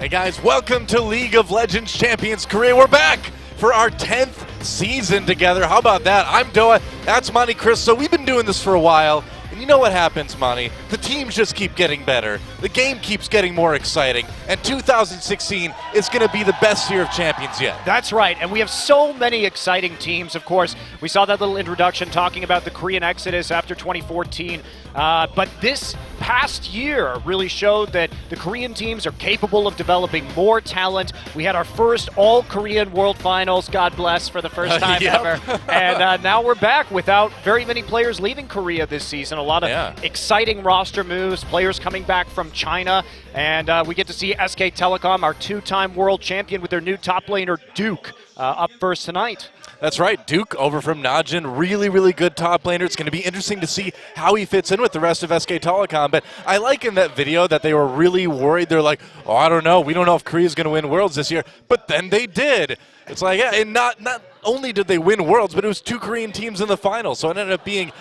Hey guys, welcome to League of Legends Champions Korea. We're back for our 10th season together. How about that? I'm Doa, that's Monty Chris. So we've been doing this for a while, and you know what happens, Monty? The teams just keep getting better. The game keeps getting more exciting, and 2016 is going to be the best year of champions yet. That's right, and we have so many exciting teams. Of course, we saw that little introduction talking about the Korean Exodus after 2014, but this past year really showed that the Korean teams are capable of developing more talent. We had our first all-Korean World Finals, God bless, for the first time ever. And now we're back without very many players leaving Korea this season. A lot of exciting roster moves, players coming back from China, and we get to see SK Telecom, our two-time world champion, with their new top laner, Duke, up first tonight. That's right, Duke over from Najin, really good top laner. It's going to be interesting to see how he fits in with the rest of SK Telecom, but I like in that video that they were really worried. They're like, oh, I don't know, we don't know if Korea's going to win Worlds this year, but then they did. It's like, yeah, and not only did they win Worlds, but it was two Korean teams in the final, so it ended up being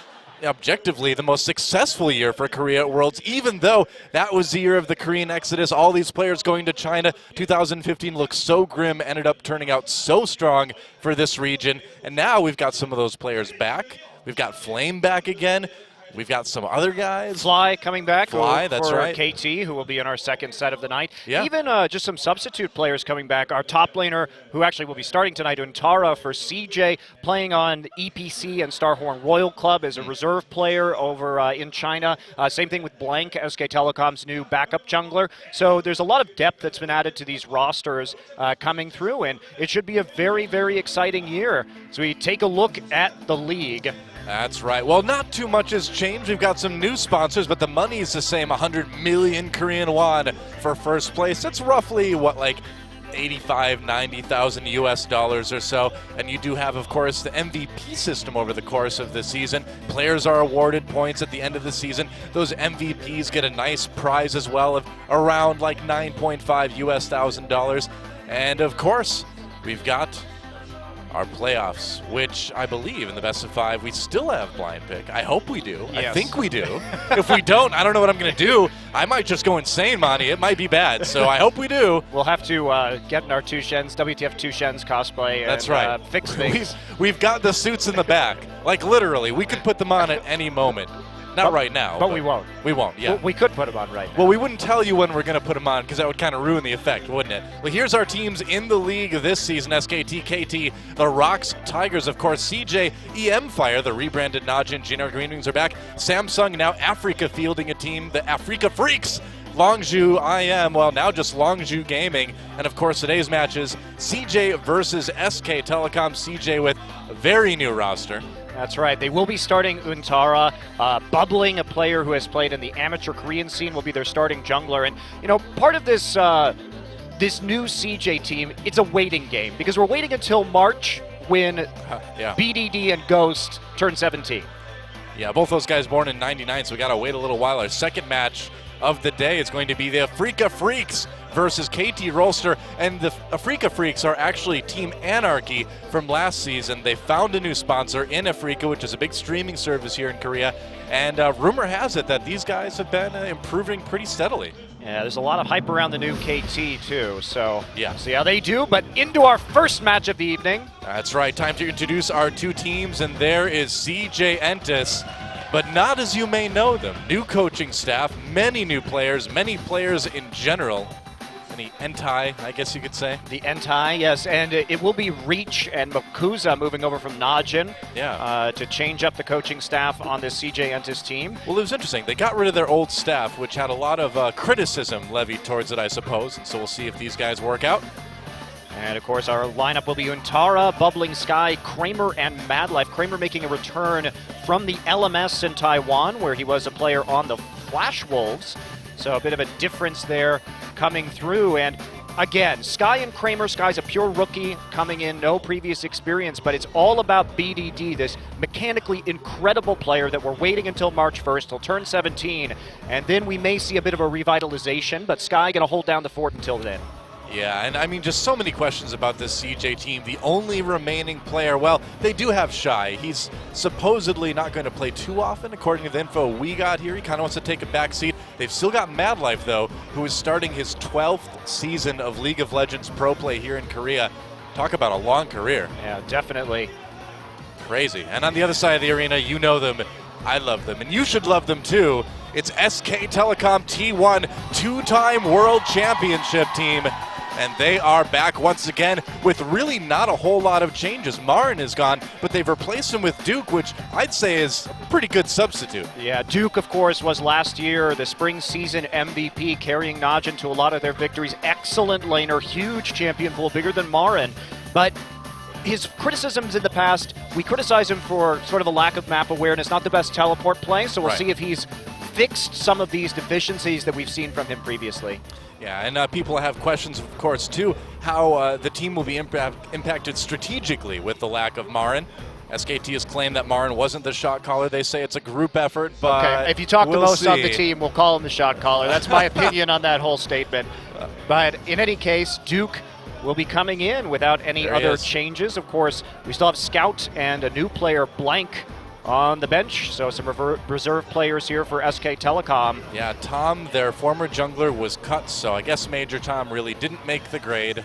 objectively the most successful year for Korea at Worlds, even though that was the year of the Korean Exodus, all these players going to China. 2015 looked so grim, ended up turning out so strong for this region, and now we've got some of those players back. We've got Flame back again. We've got some other guys. Fly coming back Fly, that's for right. KT, who will be in our second set of the night. Yeah. Even just some substitute players coming back. Our top laner, who actually will be starting tonight, Untara for CJ, playing on EPC and Starhorn Royal Club as a reserve player over in China. Same thing with Blank, SK Telecom's new backup jungler. So there's a lot of depth that's been added to these rosters coming through, and it should be a very exciting year. So we take a look at the league. That's right. Well, not too much has changed. We've got some new sponsors, but the money is the same, 100 million Korean won for first place. That's roughly, what, like 85, 90,000 US dollars or so. And you do have, of course, the MVP system over the course of the season. Players are awarded points at the end of the season. Those MVPs get a nice prize as well of around like 9.5 US thousand dollars. And of course, we've got our playoffs, which I believe in the best of 5, we still have blind pick. I hope we do. Yes. I think we do. If we don't, I don't know what I'm going to do. I might just go insane, Monty. It might be bad, so I hope we do. We'll have to get in our WTF Two Shens cosplay That's and right. Fix things. We've got the suits in the back. Like, literally, we could put them on at any moment. Not right now. But we won't. We won't, yeah. Well, we could put them on right now. Well, we wouldn't tell you when we're going to put them on because that would kind of ruin the effect, wouldn't it? Well, here's our teams in the league this season. SKT, KT, the Rocks, Tigers, of course, CJ, EM Fire, the rebranded Najin, GNR Green Wings are back. Samsung, now Africa fielding a team, the Africa Freaks. Longju, IM, well, now just Longju Gaming. And, of course, today's matches, CJ versus SK Telecom. CJ with a very new roster. That's right. They will be starting Untara. Bubbling, a player who has played in the amateur Korean scene, will be their starting jungler. And, you know, part of this this new CJ team, it's a waiting game because we're waiting until March when BDD and Ghost turn 17. Yeah, both those guys born in 99, so we got to wait a little while. Our second match of the day is going to be the Africa Freaks versus KT Rolster, and the Africa Freaks are actually Team Anarchy from last season. They found a new sponsor in Africa, which is a big streaming service here in Korea, and rumor has it that these guys have been improving pretty steadily. Yeah, there's a lot of hype around the new KT too, so yeah, see how they do. But into our first match of the evening. That's right, time to introduce our two teams, and there is CJ Entus, but not as you may know them. New coaching staff, many new players, many players in general. Any Entai, I guess you could say. The Entai, yes, and it will be Reach and Makuza moving over from Najin to change up the coaching staff on this CJ Entus team. Well, it was interesting. They got rid of their old staff, which had a lot of criticism levied towards it, I suppose. So we'll see if these guys work out. And, of course, our lineup will be Untara, Bubbling Sky, Kramer, and Madlife. Kramer making a return from the LMS in Taiwan, where he was a player on the Flash Wolves. So a bit of a difference there coming through. And again, Sky and Kramer. Sky's a pure rookie coming in, no previous experience, but it's all about BDD, this mechanically incredible player that we're waiting until March 1st. He'll turn 17, and then we may see a bit of a revitalization, but Sky going to hold down the fort until then. Yeah, and I mean, just so many questions about this CJ team. The only remaining player, well, they do have Shy. He's supposedly not going to play too often, according to the info we got here. He kind of wants to take a back seat. They've still got Mad Life, though, who is starting his 12th season of League of Legends pro play here in Korea. Talk about a long career. Yeah, definitely. Crazy. And on the other side of the arena, you know them. I love them. And you should love them, too. It's SK Telecom T1, two-time world championship team. And they are back once again with really not a whole lot of changes. Marin is gone, but they've replaced him with Duke, which I'd say is a pretty good substitute. Yeah, Duke, of course, was last year the spring season MVP, carrying Najin to a lot of their victories. Excellent laner, huge champion pool, bigger than Marin. But his criticisms in the past, we criticize him for sort of a lack of map awareness, not the best teleport play, so we'll see if he's fixed some of these deficiencies that we've seen from him previously. Yeah, and people have questions, of course, too, how the team will be impacted strategically with the lack of Marin. SKT has claimed that Marin wasn't the shot caller. They say it's a group effort, but okay, if you talk the most on the team, we'll call him the shot caller. That's my opinion on that whole statement. But in any case, Duke will be coming in without any other changes. Of course, we still have Scout and a new player, Blank, on the bench, so some reserve players here for SK Telecom. Yeah, Tom, their former jungler, was cut, so I guess Major Tom really didn't make the grade.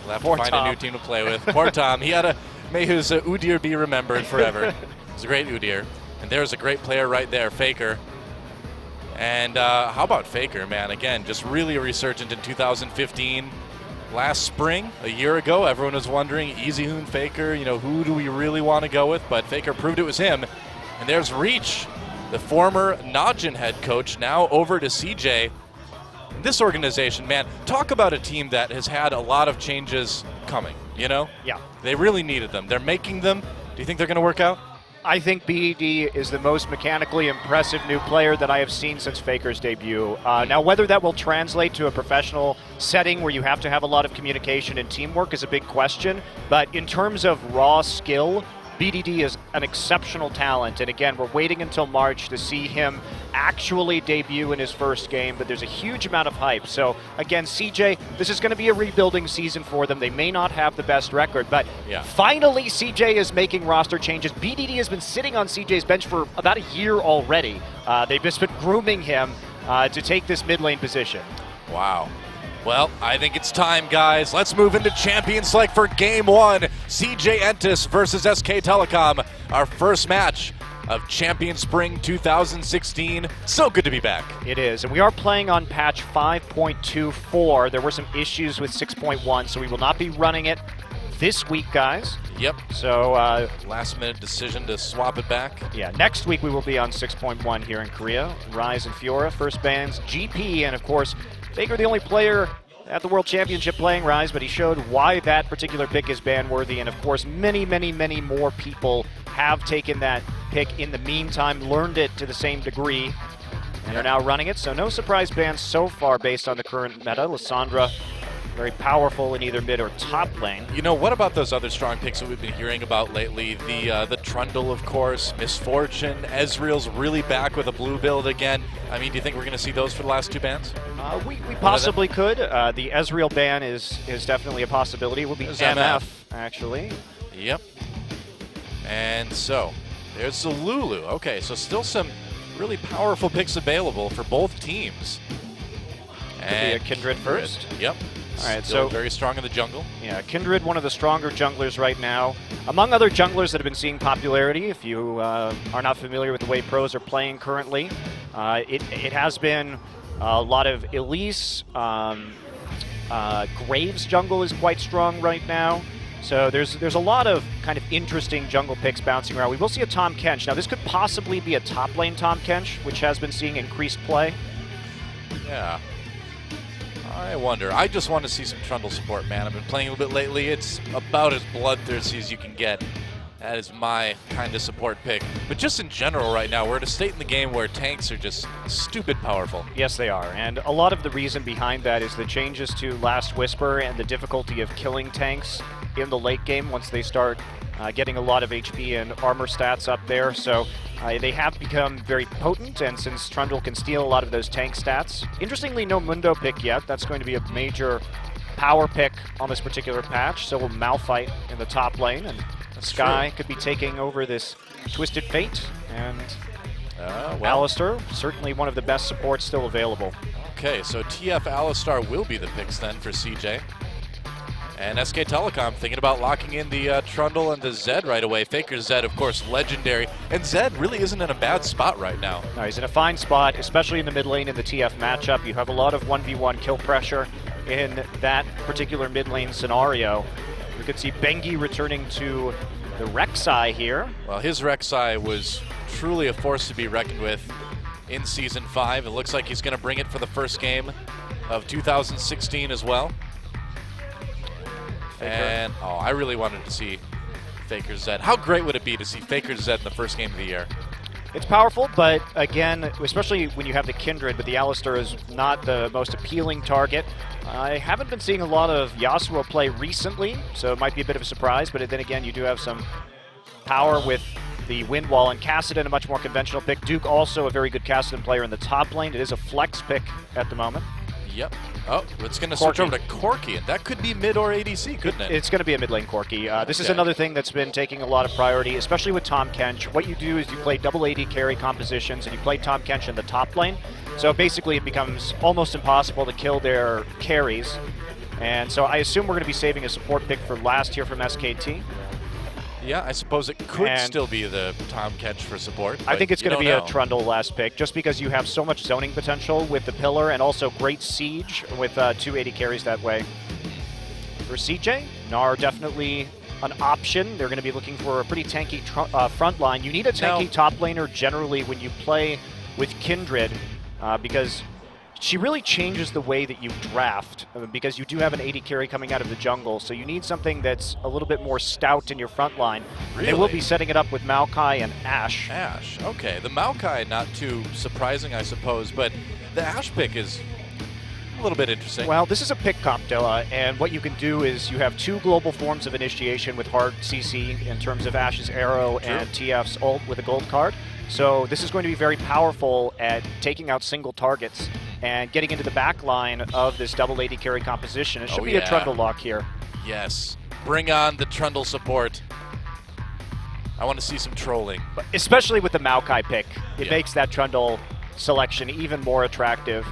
We'll have to find a new team to play with. Poor Tom. May his Udyr be remembered forever. He's a great Udyr. And there's a great player right there, Faker. And how about Faker, man? Again, just really resurgent in 2015. Last spring, a year ago, everyone was wondering, EasyHoon, Faker, who do we really want to go with? But Faker proved it was him. And there's Reach, the former Najin head coach, now over to CJ. This organization, man, talk about a team that has had a lot of changes coming, Yeah. They really needed them. They're making them. Do you think they're going to work out? I think BDD is the most mechanically impressive new player that I have seen since Faker's debut. Now, whether that will translate to a professional setting where you have to have a lot of communication and teamwork is a big question. But in terms of raw skill, BDD is an exceptional talent. And again, we're waiting until March to see him actually debut in his first game, but there's a huge amount of hype. So again, CJ, this is going to be a rebuilding season for them. They may not have the best record, but finally CJ is making roster changes. BDD has been sitting on CJ's bench for about a year already. They've just been grooming him to take this mid lane position. Wow. Well, I think it's time, guys. Let's move into Champions Select for Game 1. CJ Entus versus SK Telecom. Our first match of Champion Spring 2016. So good to be back. It is, and we are playing on patch 5.24. There were some issues with 6.1, so we will not be running it this week, guys. Yep. So last minute decision to swap it back. Yeah, next week we will be on 6.1 here in Korea. Rise and Fiora, first bans, GP, and of course, Faker, the only player at the World Championship playing Rise, but he showed why that particular pick is ban-worthy, and of course, many, many, many more people have taken that pick in the meantime, learned it to the same degree, and are now running it, so no surprise bans so far based on the current meta. Lissandra, very powerful in either mid or top lane. What about those other strong picks that we've been hearing about lately? The Trundle, of course, Misfortune, Ezreal's really back with a blue build again. I mean, do you think we're going to see those for the last two bans? We possibly could. The Ezreal ban is definitely a possibility. It will be MF, actually. Yep. And so, there's the Lulu. Okay, so still some really powerful picks available for both teams. And be a Kindred first. Yep. All right, Still so very strong in the jungle. Yeah, Kindred, one of the stronger junglers right now. Among other junglers that have been seeing popularity, if you are not familiar with the way pros are playing currently, it has been a lot of Elise. Graves jungle is quite strong right now. So there's a lot of kind of interesting jungle picks bouncing around. We will see a Tahm Kench. Now this could possibly be a top lane Tahm Kench, which has been seeing increased play. Yeah. I wonder. I just want to see some Trundle support, man. I've been playing a little bit lately. It's about as bloodthirsty as you can get. That is my kind of support pick. But just in general right now, we're at a state in the game where tanks are just stupid powerful. Yes, they are. And a lot of the reason behind that is the changes to Last Whisper and the difficulty of killing tanks in the late game once they start getting a lot of HP and armor stats up there. So they have become very potent, and since Trundle can steal a lot of those tank stats, interestingly, no Mundo pick yet. That's going to be a major power pick on this particular patch. So will Malphite in the top lane, and Sky could be taking over this Twisted Fate, and Well. Alistair, certainly one of the best supports still available. Okay, so TF Alistar will be the picks then for CJ. And SK Telecom thinking about locking in the Trundle and the Zed right away. Faker Zed, of course, legendary. And Zed really isn't in a bad spot right now. No, he's in a fine spot, especially in the mid lane in the TF matchup. You have a lot of 1v1 kill pressure in that particular mid lane scenario. We could see Bengi returning to the Rek'Sai here. Well, his Rek'Sai was truly a force to be reckoned with in Season 5. It looks like he's going to bring it for the first game of 2016 as well. Faker. And, I really wanted to see Faker Zed. How great would it be to see Faker Zed in the first game of the year? It's powerful, but again, especially when you have the Kindred, but the Alistair is not the most appealing target. I haven't been seeing a lot of Yasuo play recently, so it might be a bit of a surprise, but then again, you do have some power with the Wind Wall, and Kassadin, a much more conventional pick. Duke also a very good Kassadin player in the top lane. It is a flex pick at the moment. Yep. Oh, it's going to switch over to Corki, and that could be mid or ADC, couldn't it? It's going to be a mid lane Corki. This is another thing that's been taking a lot of priority, especially with Tahm Kench. What you do is you play double AD carry compositions, and you play Tahm Kench in the top lane. So basically it becomes almost impossible to kill their carries. And so I assume we're going to be saving a support pick for last here from SKT. Yeah, I suppose it could still be the Tahm Kench for support. I think it's going to be a Trundle last pick, just because you have so much zoning potential with the Pillar and also great siege with 280 carries that way. For CJ, Gnar definitely an option. They're going to be looking for a pretty tanky front line. You need a tanky top laner generally when you play with Kindred, because she really changes the way that you draft, because you do have an 80 carry coming out of the jungle, so you need something that's a little bit more stout in your front line. Really? They will be setting it up with Maokai and Ashe. Ashe, okay. The Maokai, not too surprising, I suppose, but the Ashe pick is a little bit interesting. Well, this is a pick comp, Dilla, and what you can do is you have two global forms of initiation with hard CC in terms of Ashe's arrow and TF's ult with a gold card. So this is going to be very powerful at taking out single targets and getting into the back line of this double AD carry composition. It should be a Trundle lock here. Yes. Bring on the Trundle support. I want to see some trolling. But especially with the Maokai pick. It makes that Trundle selection even more attractive.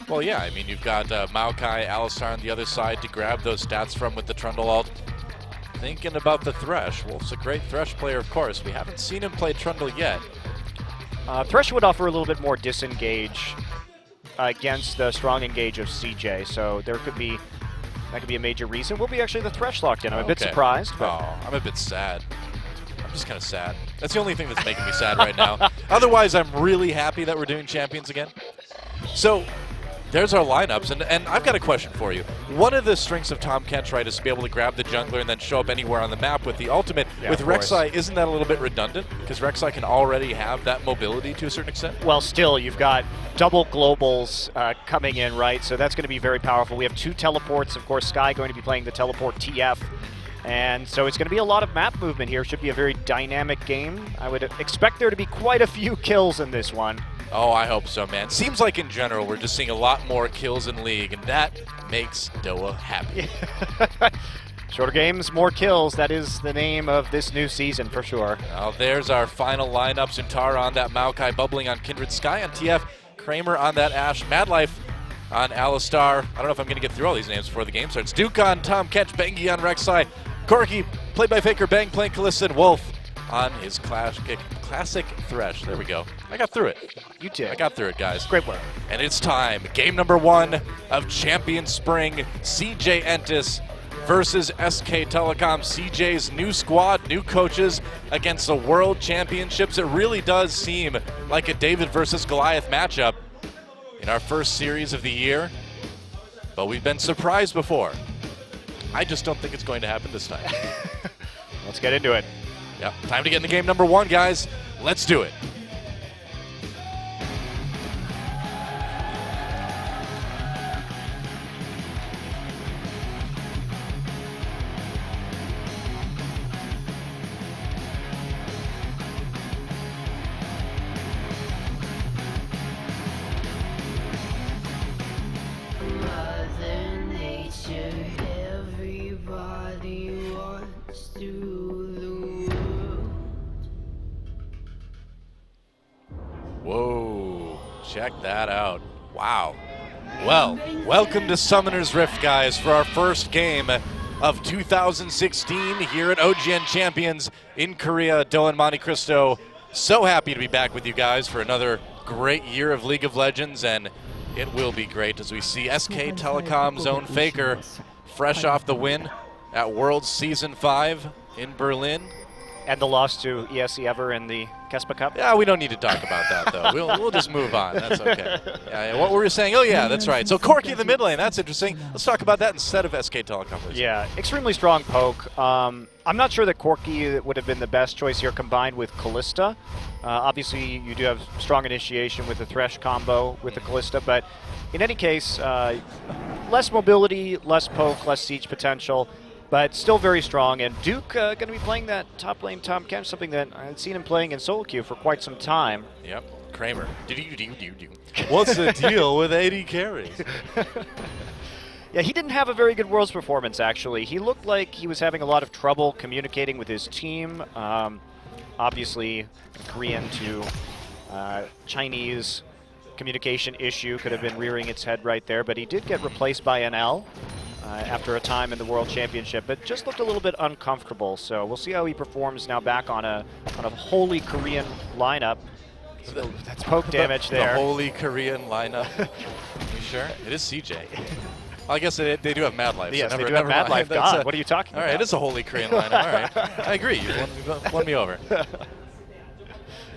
Well, yeah. I mean, you've got Maokai, Alistar on the other side to grab those stats from with the Trundle ult. Thinking about the Thresh. Wolf's a great Thresh player, of course. We haven't seen him play Trundle yet. Thresh would offer a little bit more disengage against the strong engage of CJ, so that could be a major reason. Will be actually the Thresh locked in. I'm a bit surprised. But I'm a bit sad. I'm just kind of sad. That's the only thing that's making me sad right now. Otherwise, I'm really happy that we're doing Champions again. So there's our lineups, and I've got a question for you. One of the strengths of Tahm Kench, right, is to be able to grab the jungler and then show up anywhere on the map with the ultimate. With Rek'Sai, isn't that a little bit redundant? Because Rek'Sai can already have that mobility to a certain extent? Well, still, you've got double globals coming in, right? So that's going to be very powerful. We have two teleports. Of course, Sky going to be playing the teleport TF. And so it's going to be a lot of map movement here. Should be a very dynamic game. I would expect there to be quite a few kills in this one. Oh, I hope so, man. Seems like in general we're just seeing a lot more kills in League, and that makes Doa happy. Shorter games, more kills. That is the name of this new season for sure. Well, there's our final lineup. Zuntara on that Maokai, Bubbling on Kindred, Sky on TF, Kramer on that Ashe, Madlife on Alistar. I don't know if I'm going to get through all these names before the game starts. Duke on Tahm Kench, Bengi on Rek'Sai, Corki, played by Faker, Bang playing Kalista, and Wolf on his classic Thresh. There we go. I got through it. You did. I got through it, guys. Great work. And it's time. Game number 1 of Champion Spring. CJ Entus versus SK Telecom. CJ's new squad, new coaches against the World Championships. It really does seem like a David versus Goliath matchup in our first series of the year. But we've been surprised before. I just don't think it's going to happen this time. Let's get into it. Yep, time to get into game number 1, guys. Let's do it. Mother Nature, everybody wants to the world. Check that out. Wow. Well, welcome to Summoner's Rift, guys, for our first game of 2016 here at OGN Champions in Korea, Doha, Monte Cristo. So happy to be back with you guys for another great year of League of Legends, and it will be great as we see SK Telecom's own Faker fresh off the win at Worlds Season 5 in Berlin. And the loss to ESE Ever in the Kespa Cup. Yeah, we don't need to talk about that, though. We'll just move on. That's okay. Yeah, what were you saying? Oh, yeah, that's right. So Corki in the mid lane, that's interesting. Let's talk about that instead of SK Telecom. Please. Yeah, extremely strong poke. I'm not sure that Corki would have been the best choice here combined with Kalista. Obviously, you do have strong initiation with the Thresh combo with the Kalista, but in any case, less mobility, less poke, less siege potential. But still very strong, and Duke going to be playing that top lane Tahm Kench, something that I had seen him playing in solo queue for quite some time. Yep, Kramer. What's the deal with AD carries? Yeah, he didn't have a very good Worlds performance, actually. He looked like he was having a lot of trouble communicating with his team. Obviously, Korean to Chinese communication issue could have been rearing its head right there, but he did get replaced by NL. After a time in the World Championship, but just looked a little bit uncomfortable. So we'll see how he performs now back on a wholly Korean lineup. So that's poke damage there. The wholly Korean lineup. You sure? It is CJ. Well, I guess they do have Mad Life. Yes, so they do have Mad Life. God, what are you talking about? All right, it is a wholly Korean lineup. All right, I agree. You won me over.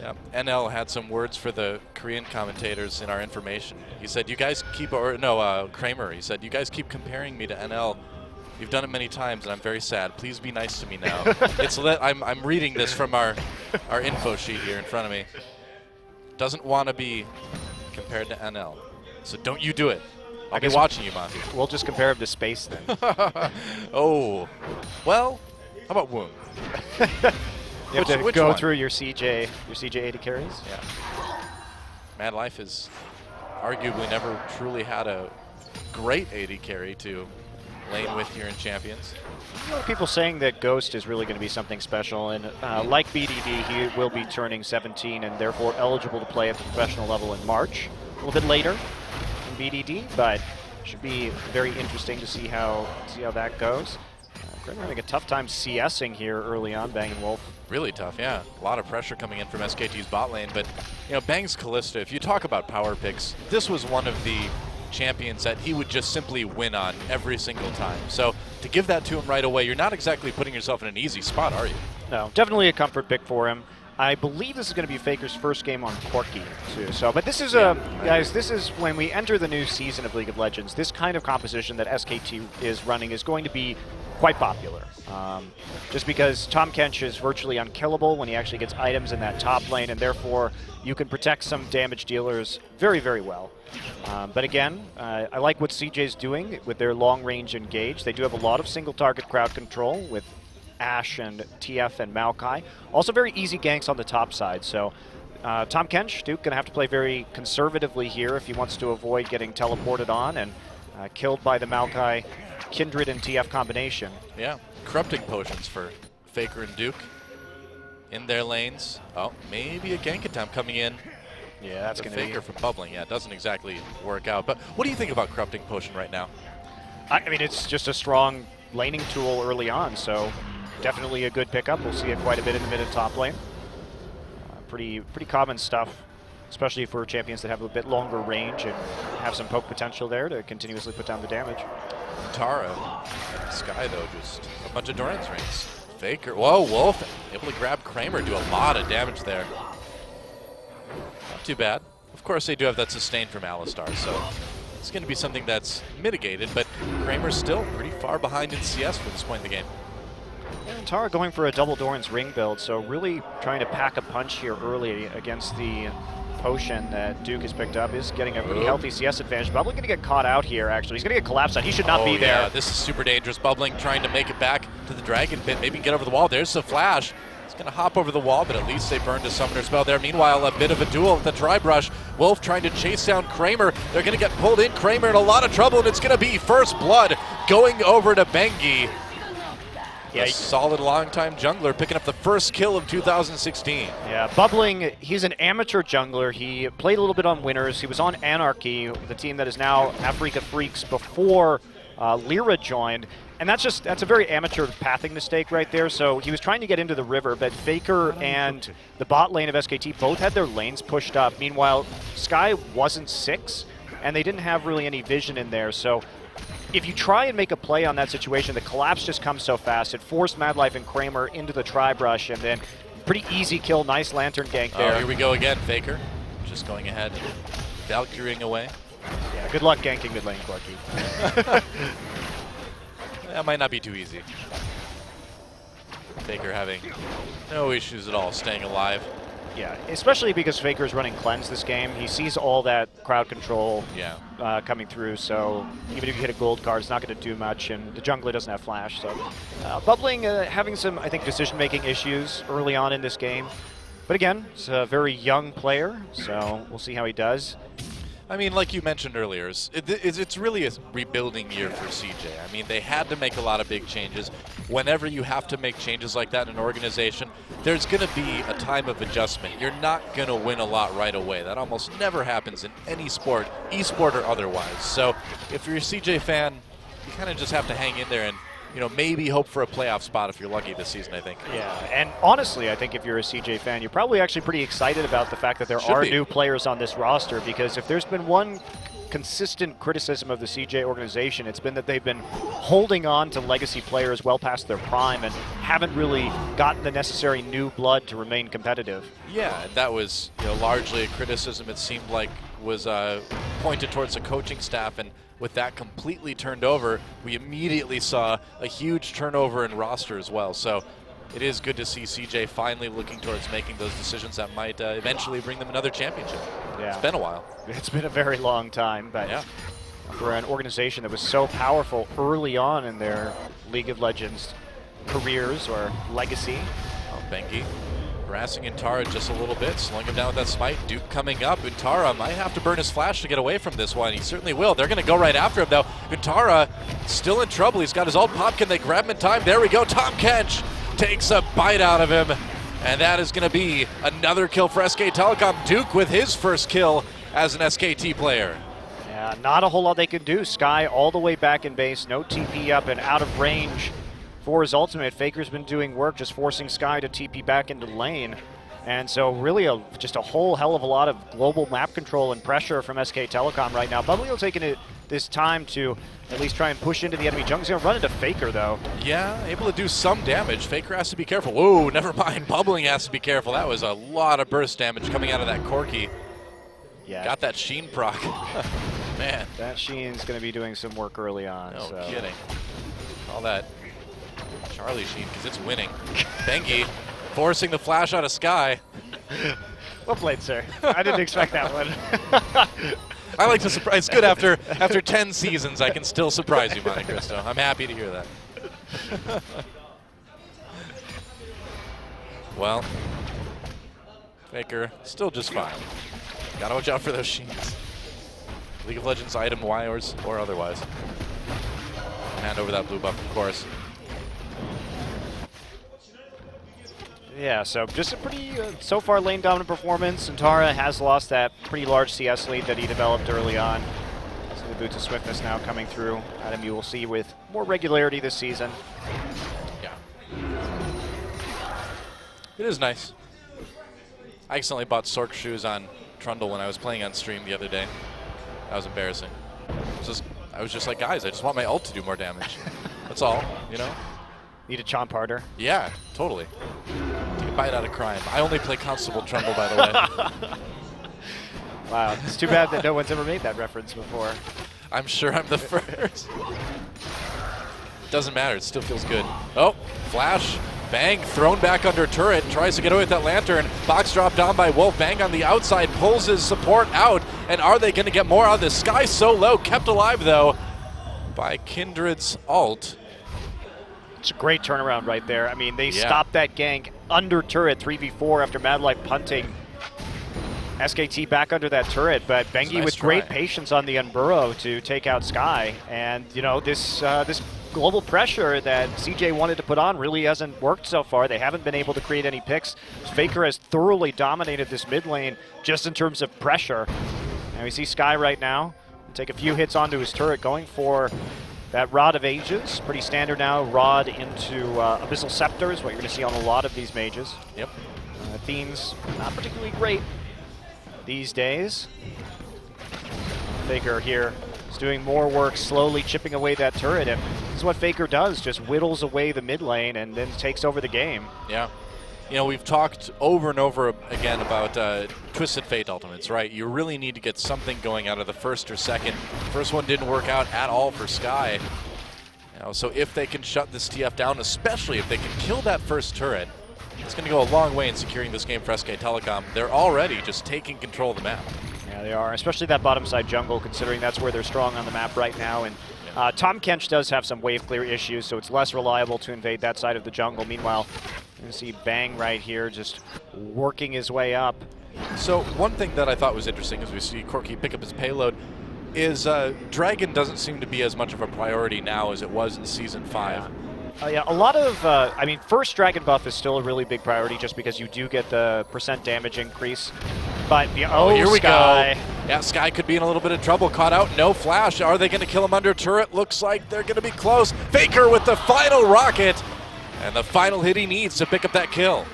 Yeah. NL had some words for the Korean commentators in our information. He said, you guys keep, Kramer, he said, you guys keep comparing me to NL. You've done it many times, and I'm very sad. Please be nice to me now. I'm reading this from our info sheet here in front of me. Doesn't want to be compared to NL. So don't you do it. I'll be watching you, Monty. We'll just compare him to Space then. Oh. Well, how about Woong? You have to go through your CJ AD carries? Yeah. Mad Life has arguably never truly had a great AD carry to lane with here in Champions. A lot of people saying that Ghost is really going to be something special, and like BDD, he will be turning 17 and therefore eligible to play at the professional level in March. A little bit later in BDD, but should be very interesting to see how that goes. Kramer having a tough time CSing here early on, Bang and Wolf. Really tough, yeah. A lot of pressure coming in from SKT's bot lane, but Bang's Kalista, if you talk about power picks, this was one of the champions that he would just simply win on every single time. So to give that to him right away, you're not exactly putting yourself in an easy spot, are you? No, definitely a comfort pick for him. I believe this is going to be Faker's first game on Corki, too. So, but this is, guys, this is when we enter the new season of League of Legends, this kind of composition that SKT is running is going to be quite popular. Just because Tahm Kench is virtually unkillable when he actually gets items in that top lane, and therefore you can protect some damage dealers very, very well. But again, I like what CJ's doing with their long-range engage. They do have a lot of single-target crowd control with Ashe and TF and Maokai. Also very easy ganks on the top side. So Tahm Kench, Duke, going to have to play very conservatively here if he wants to avoid getting teleported on and killed by the Maokai Kindred and TF combination. Yeah, corrupting potions for Faker and Duke in their lanes. Oh, maybe a gank attempt coming in. Yeah, that's going to be Faker from bubbling. Yeah, it doesn't exactly work out. But what do you think about corrupting potion right now? I mean, it's just a strong laning tool early on, so definitely a good pickup. We'll see it quite a bit in the mid and top lane. Pretty common stuff, especially for champions that have a bit longer range and have some poke potential there to continuously put down the damage. Tara, Sky though, just a bunch of Doran's rings. Faker, whoa, Wolf, able to grab Kramer, do a lot of damage there. Not too bad. Of course they do have that sustain from Alistar, so it's going to be something that's mitigated, but Kramer's still pretty far behind in CS for this point in the game. And Tara going for a double Doran's ring build, so really trying to pack a punch here early against the potion that Duke has picked up. Is getting a pretty healthy CS advantage. Bubbling going to get caught out here, actually. He's going to get collapsed on. He should not be there. Yeah, this is super dangerous. Bubbling trying to make it back to the Dragon Pit. Maybe get over the wall. There's the flash. He's going to hop over the wall, but at least they burned a Summoner spell there. Meanwhile, a bit of a duel with the Tri-Brush. Wolf trying to chase down Kramer. They're going to get pulled in. Kramer in a lot of trouble, and it's going to be first blood going over to Bengi. Yeah, a solid long-time jungler picking up the first kill of 2016. Yeah, Bubbling, he's an amateur jungler. He played a little bit on Winners. He was on Anarchy, the team that is now Africa Freaks before Lyra joined. And that's a very amateur pathing mistake right there. So he was trying to get into the river, but Faker and the bot lane of SKT both had their lanes pushed up. Meanwhile, Sky wasn't 6, and they didn't have really any vision in there. So if you try and make a play on that situation, the collapse just comes so fast. It forced Madlife and Kramer into the tri-brush, and then pretty easy kill, nice Lantern gank there. Oh, here we go again, Faker. Just going ahead, Valkyrieing away. Yeah, good luck ganking mid lane, Corky. That might not be too easy. Faker having no issues at all staying alive. Yeah, especially because Faker's running Cleanse this game. He sees all that crowd control coming through, so even if you hit a gold card, it's not going to do much, and the jungler doesn't have flash. So Bubbling having some, I think, decision-making issues early on in this game. But again, it's a very young player, so we'll see how he does. I mean, like you mentioned earlier, it's really a rebuilding year for CJ. I mean, they had to make a lot of big changes. Whenever you have to make changes like that in an organization, there's going to be a time of adjustment. You're not going to win a lot right away. That almost never happens in any sport, esport or otherwise. So if you're a CJ fan, you kind of just have to hang in there and maybe hope for a playoff spot if you're lucky this season, I think. Yeah, and honestly, I think if you're a CJ fan, you're probably actually pretty excited about the fact that there are new players on this roster, because if there's been one consistent criticism of the CJ organization, it's been that they've been holding on to legacy players well past their prime and haven't really gotten the necessary new blood to remain competitive. Yeah, that was largely a criticism, it seemed like, was pointed towards the coaching staff, and with that completely turned over, we immediately saw a huge turnover in roster as well. So it is good to see CJ finally looking towards making those decisions that might eventually bring them another championship. Yeah. It's been a while. It's been a very long time, but yeah, for an organization that was so powerful early on in their League of Legends careers or legacy. Oh, Bengi harassing Untara just a little bit, slowing him down with that smite. Duke coming up. Untara might have to burn his flash to get away from this one. He certainly will. They're going to go right after him, though. Untara still in trouble. He's got his ult pop. Can they grab him in time? There we go. Tom Kench takes a bite out of him, and that is going to be another kill for SK Telecom. Duke with his first kill as an SKT player. Yeah, not a whole lot they can do. Sky all the way back in base, no TP up and out of range for his ultimate. Faker's been doing work, just forcing Sky to TP back into lane. And so really just a whole hell of a lot of global map control and pressure from SK Telecom right now. Bubbling taking this time to at least try and push into the enemy jungle. He's going to run into Faker, though. Yeah, able to do some damage. Faker has to be careful. Whoa, never mind. Bubbling has to be careful. That was a lot of burst damage coming out of that Corki. Yeah. Got that Sheen proc. Man. That Sheen's going to be doing some work early on. No kidding. All that Charlie Sheen, because it's winning. Bengi forcing the flash out of Sky. Well played, sir. I didn't expect that one. I like to surprise. It's good after 10 seasons, I can still surprise you, Monte Cristo. I'm happy to hear that. Well, Faker still just fine. Gotta watch out for those Sheens. League of Legends item wires or otherwise. Hand over that blue buff, of course. Yeah, so just a pretty, so far, lane dominant performance. Untara has lost that pretty large CS lead that he developed early on. So the boots of swiftness now coming through. Adam, you will see with more regularity this season. Yeah. It is nice. I accidentally bought Sork shoes on Trundle when I was playing on stream the other day. That was embarrassing. I was just like, guys, I just want my ult to do more damage. That's all, Need to chomp harder. Yeah, totally. Take a bite out of crime. I only play Constable Trundle, by the way. Wow, it's too bad that no one's ever made that reference before. I'm sure I'm the first. Doesn't matter, it still feels good. Oh, flash, bang, thrown back under turret, tries to get away with that lantern. Box drop down by Wolf, bang on the outside, pulls his support out, and are they going to get more out of this? Sky so low, kept alive though by Kindred's ult. It's a great turnaround right there. I mean, they stopped that gank under turret 3v4 after Madlife punting SKT back under that turret, but Bengi with great patience on the Unburrow to take out Sky. And, this global pressure that CJ wanted to put on really hasn't worked so far. They haven't been able to create any picks. Faker has thoroughly dominated this mid lane just in terms of pressure. And we see Sky right now take a few hits onto his turret, going for that Rod of Ages. Pretty standard now, Rod into Abyssal Scepter is what you're going to see on a lot of these mages. Yep. Themes not particularly great these days. Faker here is doing more work, slowly chipping away that turret, and this is what Faker does, just whittles away the mid lane and then takes over the game. Yeah. You know, we've talked over and over again about Twisted Fate ultimates, right? You really need to get something going out of the first or second. First one didn't work out at all for Sky. You know, so if they can shut this TF down, especially if they can kill that first turret, it's going to go a long way in securing this game for SK Telecom. They're already just taking control of the map. Yeah, they are, especially that bottom side jungle, considering that's where they're strong on the map right now. And Tom Kench does have some wave clear issues, so it's less reliable to invade that side of the jungle. Meanwhile, you can see Bang right here just working his way up. So one thing that I thought was interesting as we see Corki pick up his payload is Dragon doesn't seem to be as much of a priority now as it was in Season 5. Yeah, a lot of, I mean, first Dragon buff is still a really big priority just because you do get the % damage increase. But, here we Sky. go. Yeah, Sky could be in a little bit of trouble. Caught out, no flash. Are they going to kill him under turret? Looks like they're going to be close. Faker with the final rocket. And the final hit he needs to pick up that kill.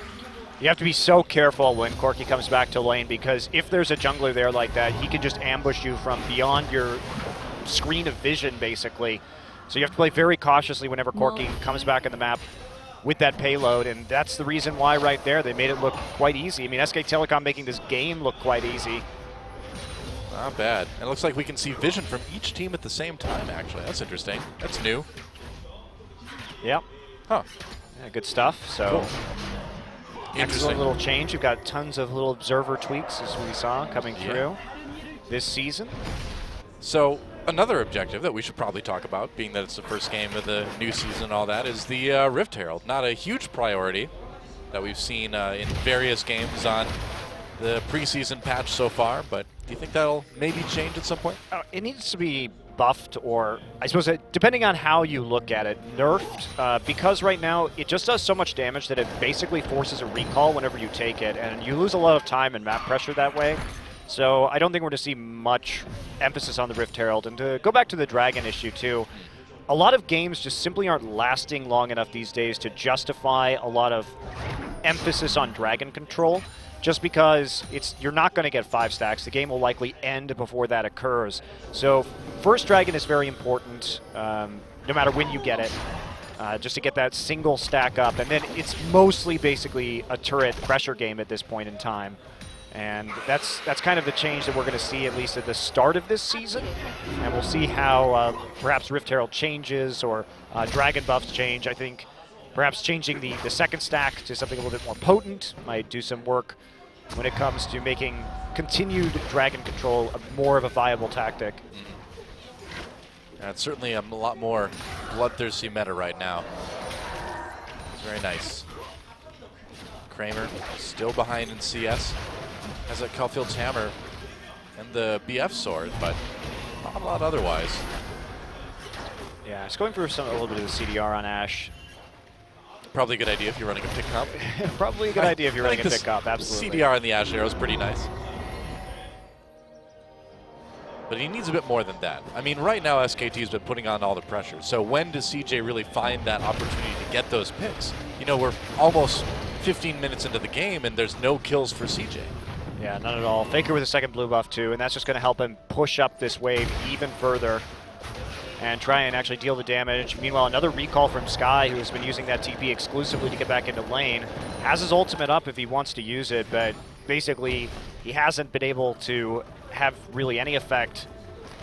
You have to be so careful when Corki comes back to lane, because if there's a jungler there like that, he can just ambush you from beyond your screen of vision, basically. So you have to play very cautiously whenever Corki comes back in the map with that payload, and that's the reason why right there they made it look quite easy. I mean, SK Telecom making this game look quite easy. Not bad. And it looks like we can see vision from each team at the same time, actually. That's interesting. That's new. Yep. Huh. Yeah, good stuff. So, excellent little change. You've got tons of little observer tweaks, as we saw, coming through this season. So, another objective that we should probably talk about, being that it's the first game of the new season and all that, is the Rift Herald. Not a huge priority that we've seen in various games on the preseason patch so far, but do you think that'll maybe change at some point? It needs to be buffed, or I suppose depending on how you look at it, nerfed, because right now it just does so much damage that it basically forces a recall whenever you take it, and you lose a lot of time and map pressure that way. So I don't think we're going to see much emphasis on the Rift Herald. And to go back to the Dragon issue too, a lot of games just simply aren't lasting long enough these days to justify a lot of emphasis on Dragon control. Just because you're not going to get 5 stacks. The game will likely end before that occurs. So first Dragon is very important, no matter when you get it, just to get that single stack up. And then it's mostly basically a turret pressure game at this point in time. And that's kind of the change that we're going to see, at least at the start of this season. And we'll see how perhaps Rift Herald changes or Dragon buffs change. I think perhaps changing the second stack to something a little bit more potent might do some work when it comes to making continued Dragon control more of a viable tactic. Yeah, it's certainly a lot more bloodthirsty meta right now. It's very nice. Kramer still behind in CS. Has that Caulfield's hammer and the BF sword, but not a lot otherwise. Yeah, it's going for a little bit of the CDR on Ashe. Probably a good idea if you're running a pick comp. Probably a good idea if you're running a pick comp, absolutely. CDR on the Ashe arrow is pretty nice. But he needs a bit more than that. I mean, right now SKT has been putting on all the pressure. So when does CJ really find that opportunity to get those picks? You know, we're almost 15 minutes into the game and there's no kills for CJ. Yeah, none at all. Faker with a second blue buff too, and that's just going to help him push up this wave even further and try and actually deal the damage. Meanwhile, another recall from Sky, who has been using that TP exclusively to get back into lane. Has his ultimate up if he wants to use it, but basically he hasn't been able to have really any effect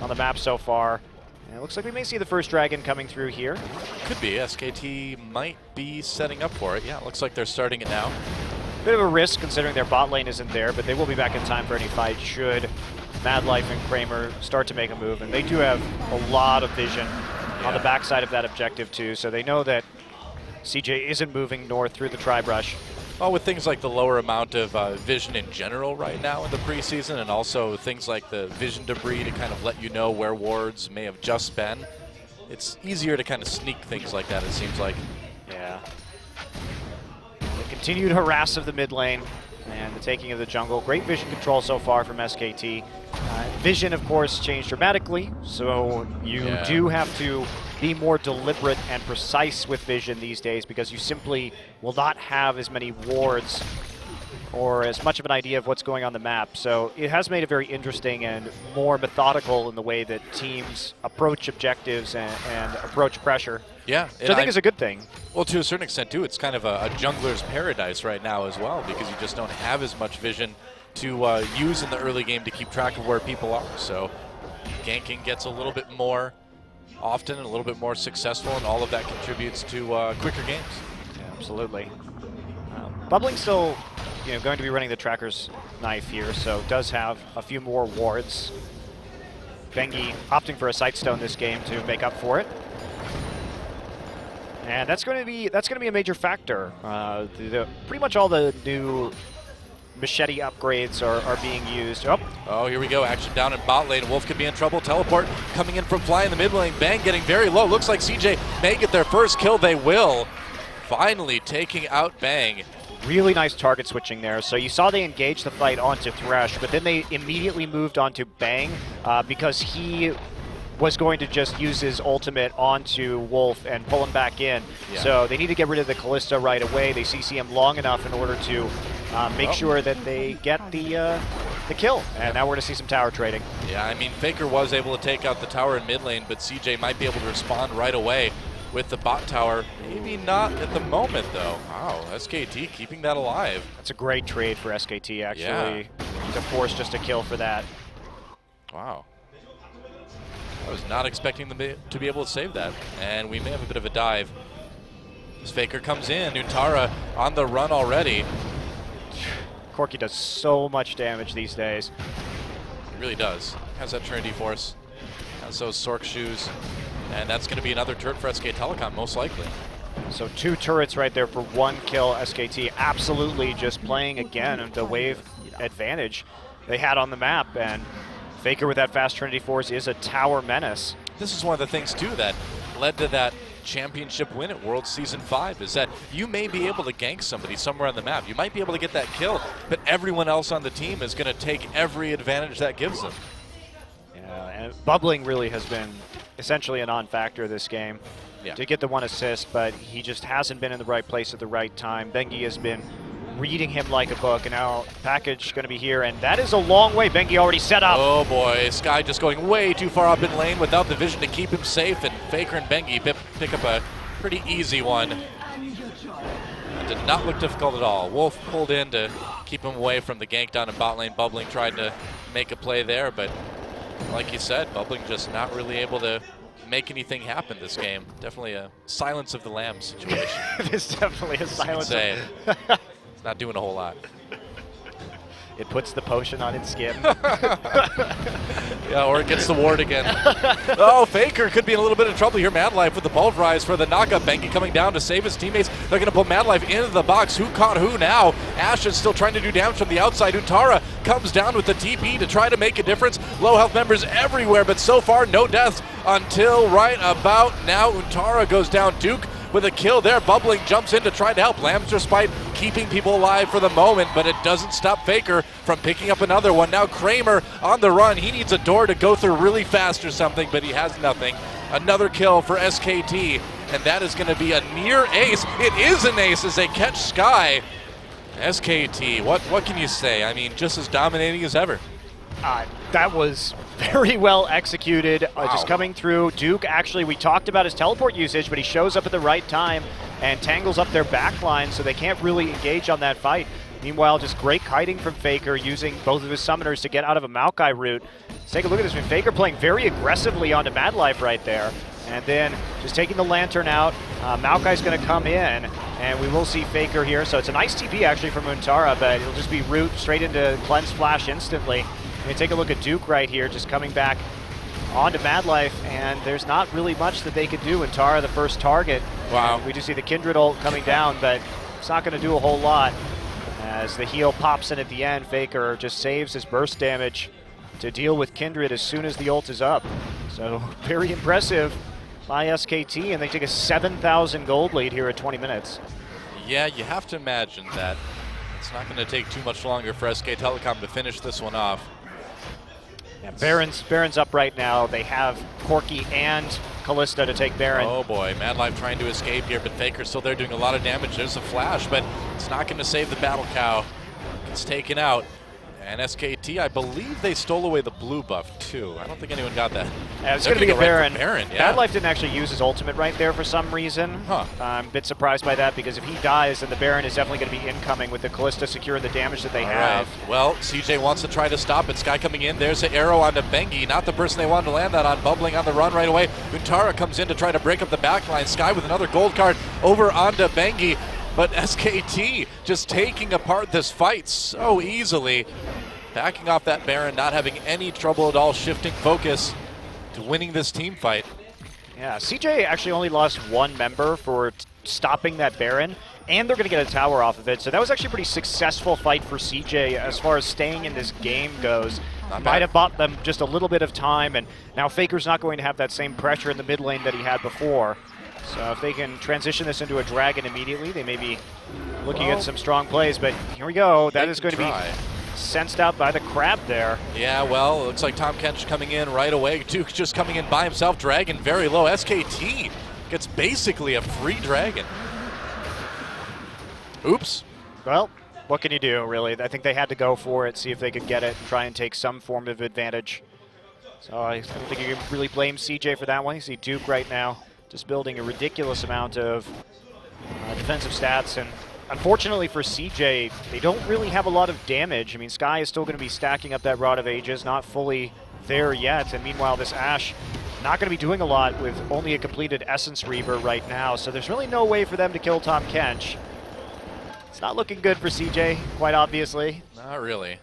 on the map so far. And it looks like we may see the first Dragon coming through here. Could be. SKT might be setting up for it. Yeah, it looks like they're starting it now. Bit of a risk considering their bot lane isn't there, but they will be back in time for any fight should Mad Life and Kramer start to make a move. And they do have a lot of vision on the backside of that objective too, so they know that CJ isn't moving north through the tri-brush. Well, with things like the lower amount of vision in general right now in the preseason, and also things like the vision debris to kind of let you know where wards may have just been, it's easier to kind of sneak things like that, it seems like. Yeah. The continued harass of the mid lane and the taking of the jungle. Great vision control so far from SKT. Vision, of course, changed dramatically, so you do have to be more deliberate and precise with vision these days because you simply will not have as many wards or as much of an idea of what's going on the map. So it has made it very interesting and more methodical in the way that teams approach objectives and approach pressure. Yeah. Which I think is a good thing. Well, to a certain extent, too, it's kind of a jungler's paradise right now as well because you just don't have as much vision to use in the early game to keep track of where people are. So ganking gets a little bit more often and a little bit more successful, and all of that contributes to quicker games. Yeah, absolutely. Bubbling still going to be running the tracker's knife here, so does have a few more wards. Bengi opting for a Sightstone this game to make up for it. And that's going to be a major factor. Pretty much all the new machete upgrades are being used. Oh, here we go. Action down in bot lane. Wolf could be in trouble. Teleport coming in from Fly in the mid lane. Bang getting very low. Looks like CJ may get their first kill. They will. Finally taking out Bang. Really nice target switching there. So you saw they engaged the fight onto Thresh, but then they immediately moved onto Bang because he was going to just use his ultimate onto Wolf and pull him back in. Yeah. So they need to get rid of the Kalista right away. They CC him long enough in order to make sure that they get the kill. And now we're going to see some tower trading. Yeah, I mean, Faker was able to take out the tower in mid lane, but CJ might be able to respond right away with the bot tower. Maybe not at the moment, though. Wow, SKT keeping that alive. That's a great trade for SKT, actually, to force just a kill for that. Wow. I was not expecting them to be able to save that, and we may have a bit of a dive. As Faker comes in, Nuntara on the run already. Corki does so much damage these days. He really does. Has that Trinity Force, has those Sork shoes, and that's going to be another turret for SK Telecom, most likely. So 2 turrets right there for 1 kill. SKT absolutely just playing again the wave advantage they had on the map, and Faker with that fast Trinity Force is a tower menace. This is one of the things, too, that led to that championship win at World Season 5, is that you may be able to gank somebody somewhere on the map. You might be able to get that kill, but everyone else on the team is going to take every advantage that gives them. Yeah, and Bubbling really has been essentially a non-factor this game. Yeah. Did get the 1 assist, but he just hasn't been in the right place at the right time. Bengi has been reading him like a book, and now Package going to be here, and that is a long way. Bengi already set up. Oh boy, Sky just going way too far up in lane without the vision to keep him safe, and Faker and Bengi pick up a pretty easy one. That did not look difficult at all. Wolf pulled in to keep him away from the gank down in bot lane. Bubbling tried to make a play there, but like you said, Bubbling just not really able to make anything happen this game. Definitely a silence of the lambs situation. It's definitely a silence. It's not doing a whole lot. It puts the potion on its skin. Yeah, or it gets the ward again. Oh, Faker could be in a little bit of trouble here. Madlife with the pulverize for the knockup. Bengi coming down to save his teammates. They're going to pull Madlife into the box. Who caught who now? Ash is still trying to do damage from the outside. Untara comes down with the TP to try to make a difference. Low health members everywhere, but so far no deaths until right about now. Untara goes down. Duke with a kill there. Bubbling jumps in to try to help. Lamb's Respite keeping people alive for the moment, but it doesn't stop Faker from picking up another one. Now Kramer on the run. He needs a door to go through really fast or something, but he has nothing. Another kill for SKT, and that is going to be a near ace. It is an ace as they catch Sky. SKT, what can you say? I mean, just as dominating as ever. That was very well executed, Wow. just coming through. Duke, actually, we talked about his teleport usage, but he shows up at the right time and tangles up their backline, so they can't really engage on that fight. Meanwhile, just great kiting from Faker, using both of his summoners to get out of a Maokai route. Let's take a look at this. Faker playing very aggressively onto Madlife right there, and then just taking the Lantern out. Maokai's going to come in, and we will see Faker here. So it's a nice TP, actually, from Untara, but it'll just be root straight into Cleanse Flash instantly. And take a look at Duke right here, just coming back onto Madlife, and there's not really much that they could do. Untara, the first target. Wow. And we do see the Kindred ult coming down, but it's not going to do a whole lot. As the heal pops in at the end, Faker just saves his burst damage to deal with Kindred as soon as the ult is up. So very impressive by SKT, and they take a 7,000 gold lead here at 20 minutes. Yeah, you have to imagine that it's not going to take too much longer for SK Telecom to finish this one off. Yeah, Baron's up right now. They have Corki and Kalista to take Baron. Oh boy, MadLife trying to escape here, but Faker's still there doing a lot of damage. There's a flash, but it's not going to save the Battle Cow. It's taken out. And SKT, I believe they stole away the blue buff too. I don't think anyone got that. Yeah, it's going to be a Baron. Yeah. MadLife didn't actually use his ultimate right there for some reason. Huh. I'm a bit surprised by that, because if he dies, then the Baron is definitely going to be incoming with the Kalista securing the damage that they have. Right. Well, CJ wants to try to stop it. Sky coming in. There's an arrow onto Bengi. Not the person they wanted to land that on. Bubbling on the run right away. Untara comes in to try to break up the backline. Sky with another gold card over onto Bengi. But SKT just taking apart this fight so easily. Backing off that Baron, not having any trouble at all, shifting focus to winning this team fight. Yeah, CJ actually only lost one member for stopping that Baron, and they're going to get a tower off of it. So that was actually a pretty successful fight for CJ as far as staying in this game goes. Might have bought them just a little bit of time, and now Faker's not going to have that same pressure in the mid lane that he had before. So if they can transition this into a Dragon immediately, they may be looking at some strong plays. But here we go. That is going to be sensed out by the crab there. Yeah, well, it looks like Tom Kench coming in right away. Duke just coming in by himself. Dragon very low. SKT gets basically a free Dragon. Oops. Well, what can you do, really? I think they had to go for it, see if they could get it, try and take some form of advantage. So I don't think you can really blame CJ for that one. You see Duke right now just building a ridiculous amount of defensive stats, and unfortunately for CJ, they don't really have a lot of damage. I mean, Sky is still going to be stacking up that Rod of Ages, not fully there yet, and meanwhile this Ashe not going to be doing a lot with only a completed Essence Reaver right now, so there's really no way for them to kill Tom Kench. It's not looking good for CJ, quite obviously. Not really.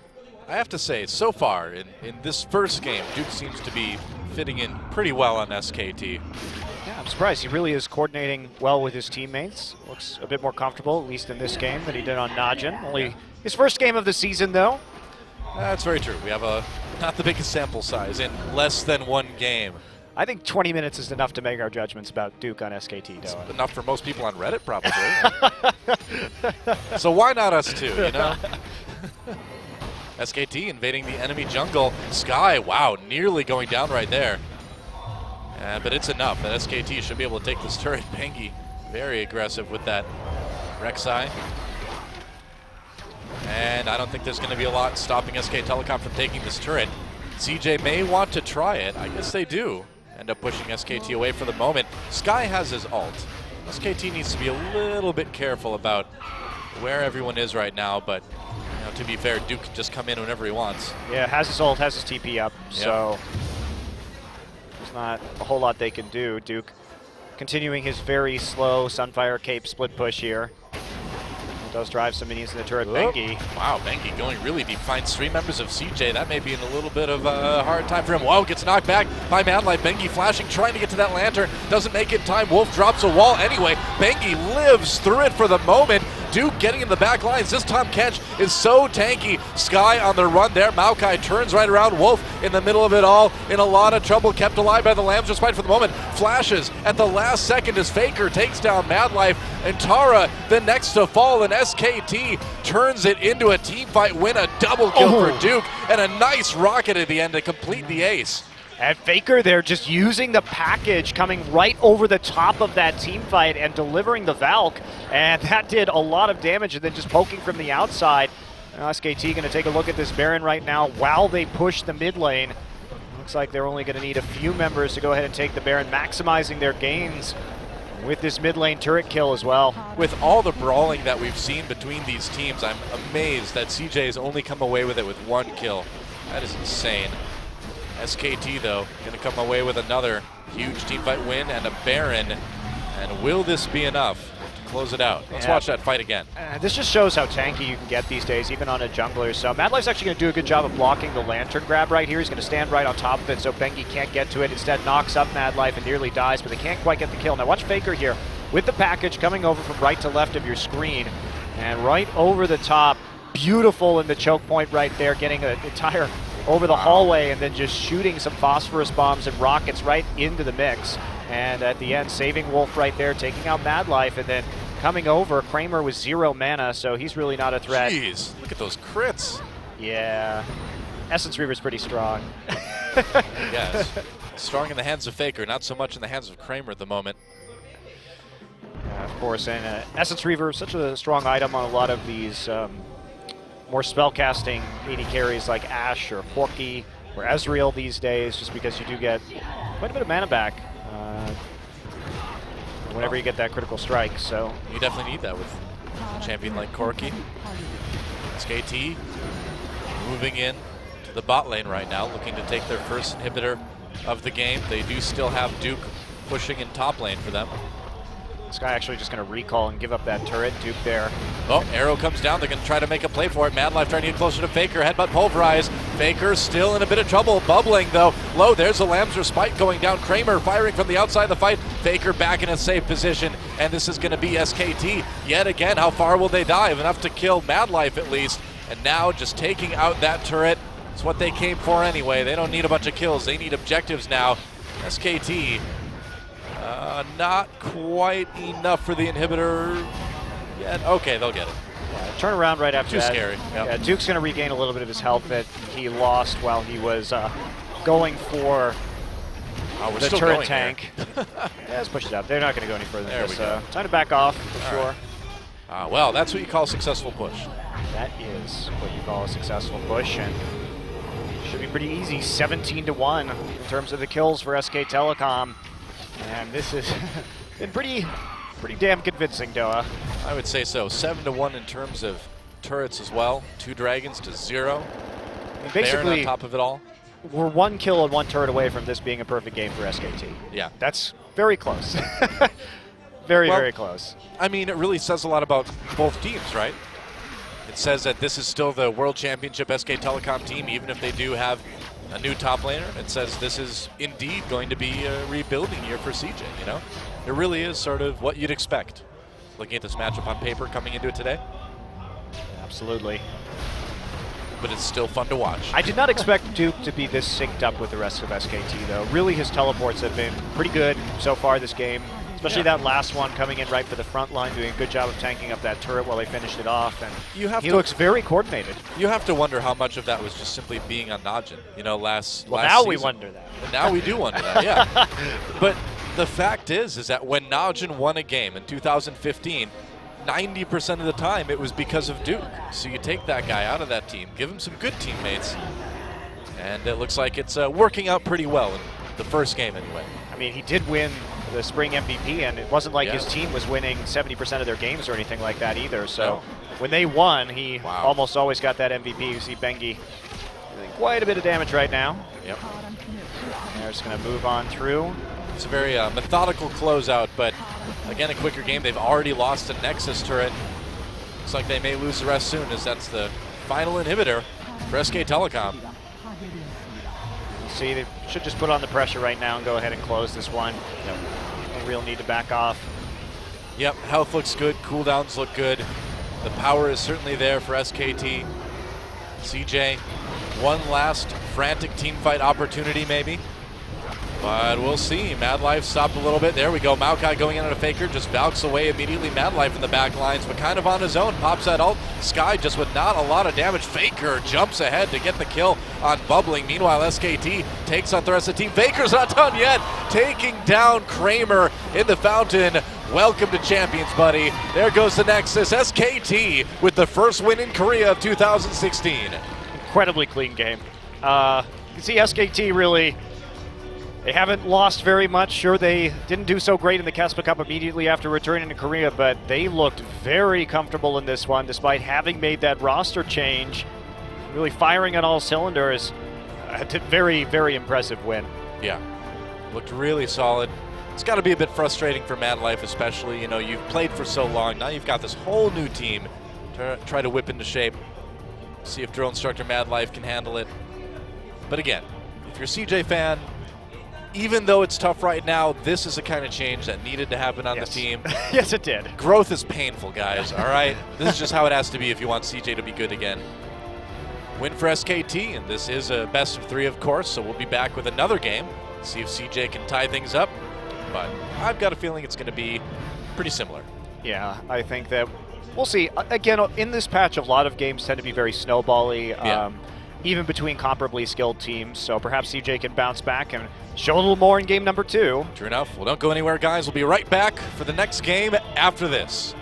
I have to say, so far in this first game, Duke seems to be fitting in pretty well on SKT. Yeah, I'm surprised. He really is coordinating well with his teammates. Looks a bit more comfortable, at least in this game, than he did on Najin. Only his first game of the season, though. That's very true. We have not the biggest sample size in less than one game. I think 20 minutes is enough to make our judgments about Duke on SKT, though. It's enough for most people on Reddit, probably. So why not us too, you know? SKT invading the enemy jungle. Sky, wow, nearly going down right there. But it's enough that SKT should be able to take this turret. Bengi very aggressive with that Rek'Sai. And I don't think there's going to be a lot stopping SK Telecom from taking this turret. CJ may want to try it. I guess they do. End up pushing SKT away for the moment. Sky has his ult. SKT needs to be a little bit careful about where everyone is right now, but you know, to be fair, Duke can just come in whenever he wants. Yeah, has his ult, has his TP up, so there's not a whole lot they can do. Duke continuing his very slow Sunfire Cape split push here. Does drive some minions in the turret. Bengi. Wow, Bengi going really deep. Finds 3 members of CJ. That may be in a little bit of a hard time for him. Whoa, gets knocked back by MadLife. Bengi flashing, trying to get to that lantern. Doesn't make it in time. Wolf drops a wall anyway. Bengi lives through it for the moment. Duke getting in the back lines. This Tom Kench is so tanky. Sky on the run there. Maokai turns right around. Wolf in the middle of it all. In a lot of trouble. Kept alive by the Lambs despite for the moment. Flashes at the last second as Faker takes down MadLife. And Tara the next to fall. And SKT turns it into a team fight win. A double kill for Duke. And a nice rocket at the end to complete the ace. And Faker there just using the package, coming right over the top of that team fight and delivering the Valk. And that did a lot of damage, and then just poking from the outside. Now SKT going to take a look at this Baron right now while they push the mid lane. Looks like they're only going to need a few members to go ahead and take the Baron, maximizing their gains with this mid lane turret kill as well. With all the brawling that we've seen between these teams, I'm amazed that CJ has only come away with it with 1 kill. That is insane. SKT, though, going to come away with another huge teamfight win and a Baron. And will this be enough to close it out? Let's watch that fight again. This just shows how tanky you can get these days, even on a jungler. So MadLife's actually going to do a good job of blocking the lantern grab right here. He's going to stand right on top of it so Bengi can't get to it. Instead knocks up MadLife and nearly dies, but they can't quite get the kill. Now watch Faker here with the package coming over from right to left of your screen. And right over the top, beautiful in the choke point right there, getting an entire over the hallway and then just shooting some phosphorus bombs and rockets right into the mix. And at the end, saving Wolf right there, taking out Mad Life, and then coming over. Kramer with 0 mana, so he's really not a threat. Jeez, look at those crits. Yeah. Essence Reaver's pretty strong. Yes. Strong in the hands of Faker, not so much in the hands of Kramer at the moment. Of course, and Essence Reaver, such a strong item on a lot of these more spellcasting AD carries like Ashe or Porky or Ezreal these days, just because you do get quite a bit of mana back whenever you get that critical strike. So you definitely need that with a champion like Corki. SKT moving in to the bot lane right now, looking to take their first inhibitor of the game. They do still have Duke pushing in top lane for them. This guy actually just going to recall and give up that turret. Duke there. Oh, arrow comes down. They're going to try to make a play for it. Mad Life trying to get closer to Faker. Headbutt pulverize. Faker still in a bit of trouble. Bubbling though. Low. There's a Lamb's Spike going down. Kramer firing from the outside of the fight. Faker back in a safe position. And this is going to be SKT yet again. How far will they dive? Enough to kill Mad Life at least. And now just taking out that turret. It's what they came for anyway. They don't need a bunch of kills. They need objectives now. SKT. Not quite enough for the inhibitor yet. Okay, they'll get it. Yeah, turn around right after that. Too scary. Yep. Yeah, Duke's going to regain a little bit of his health that he lost while he was going for the turret tank. Yeah, let's push it up. They're not going to go any further than this. Time to back off, for sure. Right. Well, that's what you call a successful push. That is what you call a successful push, and should be pretty easy. 17-1 in terms of the kills for SK Telecom. And this has been pretty damn convincing, Doa. I would say so. 7-1 in terms of turrets as well. 2 dragons to 0. I mean, basically, Baron on top of it all. We're 1 kill and 1 turret away from this being a perfect game for SKT. Yeah. That's very close. Very close. I mean, it really says a lot about both teams, right? It says that this is still the World Championship SK Telecom team, even if they do have a new top laner. It says this is indeed going to be a rebuilding year for CJ, you know? It really is sort of what you'd expect, looking at this matchup on paper coming into it today. Absolutely. But it's still fun to watch. I did not expect Duke to be this synced up with the rest of SKT, though. Really, his teleports have been pretty good so far this game. Especially that last one coming in right for the front line, doing a good job of tanking up that turret while they finished it off. And he looks very coordinated. You have to wonder how much of that was just simply being on Najin. You know, last now season. we wonder that. Now we do wonder that, yeah. But the fact is that when Najin won a game in 2015, 90% of the time it was because of Duke. So you take that guy out of that team, give him some good teammates, and it looks like it's working out pretty well in the first game anyway. I mean, he did win the Spring MVP, and it wasn't like his team was winning 70% of their games or anything like that either. So when they won, he almost always got that MVP. You see Bengi doing quite a bit of damage right now. Yep. They're just going to move on through. It's a very methodical closeout, but again, a quicker game. They've already lost a Nexus turret. Looks like they may lose the rest soon, as that's the final inhibitor for SK Telecom. See, they should just put on the pressure right now and go ahead and close this one. No real need to back off. Yep, health looks good, cooldowns look good. The power is certainly there for SKT. CJ, one last frantic team fight opportunity maybe. But we'll see. Mad Life stopped a little bit. There we go. Maokai going in on a Faker, just valks away immediately. Mad Life in the back lines, but kind of on his own. Pops that ult. Sky just with not a lot of damage. Faker jumps ahead to get the kill on Bubbling. Meanwhile, SKT takes on the rest of the team. Faker's not done yet. Taking down Kramer in the fountain. Welcome to Champions, buddy. There goes the Nexus. SKT with the first win in Korea of 2016. Incredibly clean game. You can see SKT really... They haven't lost very much. Sure, they didn't do so great in the Kespa Cup immediately after returning to Korea, but they looked very comfortable in this one despite having made that roster change. Really firing on all cylinders. A very, very impressive win. Yeah, looked really solid. It's got to be a bit frustrating for Mad Life especially. You know, you've played for so long. Now you've got this whole new team to try to whip into shape. See if drill instructor Mad Life can handle it. But again, if you're a CJ fan, even though it's tough right now, this is the kind of change that needed to happen on the team. Yes, it did. Growth is painful, guys, all right? This is just how it has to be if you want CJ to be good again. Win for SKT, and this is a best of 3, of course, so we'll be back with another game. See if CJ can tie things up. but I've got a feeling it's going to be pretty similar. Yeah, I think that we'll see. Again, in this patch, a lot of games tend to be very snowbally, even between comparably skilled teams. So perhaps CJ can bounce back and show a little more in game number 2. True enough. Well, don't go anywhere, guys. We'll be right back for the next game after this.